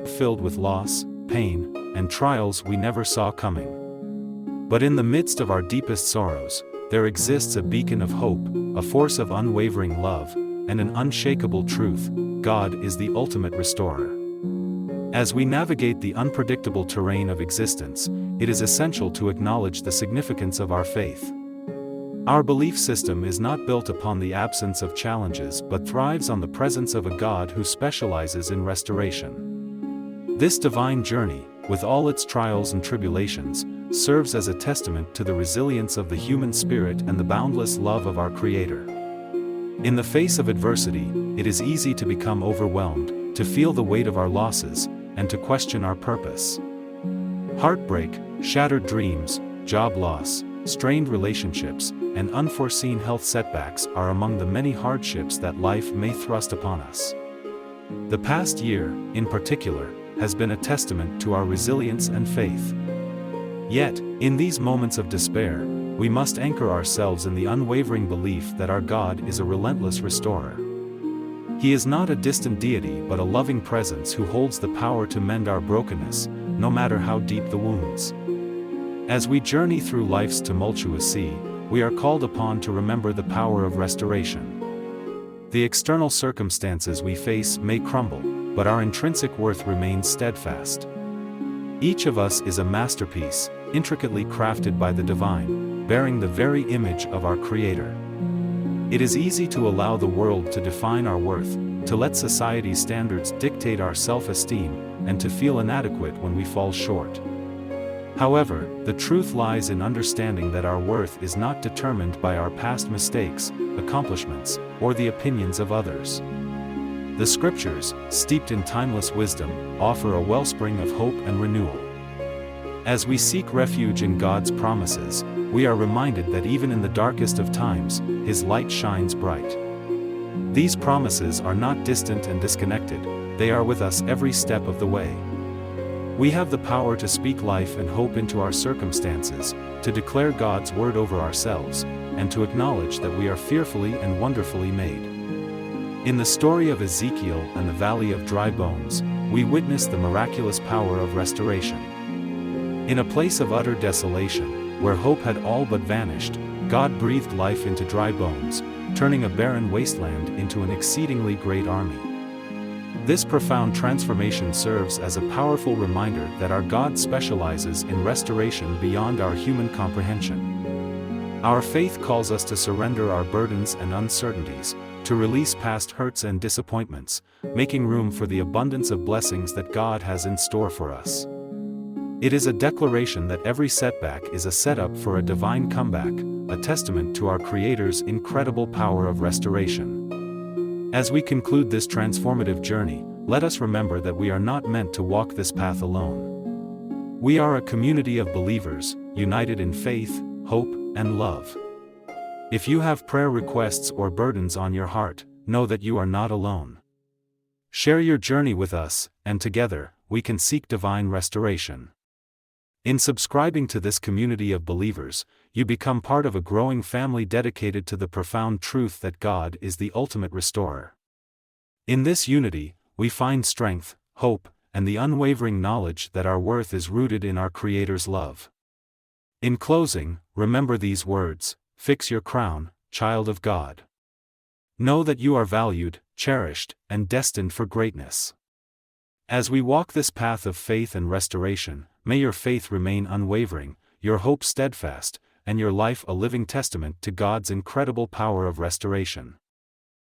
filled with loss, pain, and trials we never saw coming. But in the midst of our deepest sorrows, there exists a beacon of hope, a force of unwavering love, and an unshakable truth: God is the ultimate restorer. As we navigate the unpredictable terrain of existence, it is essential to acknowledge the significance of our faith. Our belief system is not built upon the absence of challenges but thrives on the presence of a God who specializes in restoration. This divine journey, with all its trials and tribulations, serves as a testament to the resilience of the human spirit and the boundless love of our Creator. In the face of adversity, it is easy to become overwhelmed, to feel the weight of our losses, and to question our purpose. Heartbreak, shattered dreams, job loss, strained relationships, and unforeseen health setbacks are among the many hardships that life may thrust upon us. The past year, in particular, has been a testament to our resilience and faith. Yet, in these moments of despair, we must anchor ourselves in the unwavering belief that our God is a relentless restorer. He is not a distant deity but a loving presence who holds the power to mend our brokenness, no matter how deep the wounds. As we journey through life's tumultuous sea, we are called upon to remember the power of restoration. The external circumstances we face may crumble, but our intrinsic worth remains steadfast. Each of us is a masterpiece, intricately crafted by the divine, bearing the very image of our Creator. It is easy to allow the world to define our worth, to let society's standards dictate our self-esteem, and to feel inadequate when we fall short. However, the truth lies in understanding that our worth is not determined by our past mistakes, accomplishments, or the opinions of others. The Scriptures, steeped in timeless wisdom, offer a wellspring of hope and renewal. As we seek refuge in God's promises, we are reminded that even in the darkest of times, His light shines bright. These promises are not distant and disconnected, they are with us every step of the way. We have the power to speak life and hope into our circumstances, to declare God's word over ourselves, and to acknowledge that we are fearfully and wonderfully made. In the story of Ezekiel and the Valley of Dry Bones, we witness the miraculous power of restoration. In a place of utter desolation, where hope had all but vanished, God breathed life into dry bones, turning a barren wasteland into an exceedingly great army. This profound transformation serves as a powerful reminder that our God specializes in restoration beyond our human comprehension. Our faith calls us to surrender our burdens and uncertainties, to release past hurts and disappointments, making room for the abundance of blessings that God has in store for us. It is a declaration that every setback is a setup for a divine comeback, a testament to our Creator's incredible power of restoration. As we conclude this transformative journey, let us remember that we are not meant to walk this path alone. We are a community of believers, united in faith, hope, and love. If you have prayer requests or burdens on your heart, know that you are not alone. Share your journey with us, and together, we can seek divine restoration. In subscribing to this community of believers, you become part of a growing family dedicated to the profound truth that God is the ultimate restorer. In this unity, we find strength, hope, and the unwavering knowledge that our worth is rooted in our Creator's love. In closing, remember these words: fix your crown, child of God. Know that you are valued, cherished, and destined for greatness. As we walk this path of faith and restoration, may your faith remain unwavering, your hope steadfast, and your life a living testament to God's incredible power of restoration.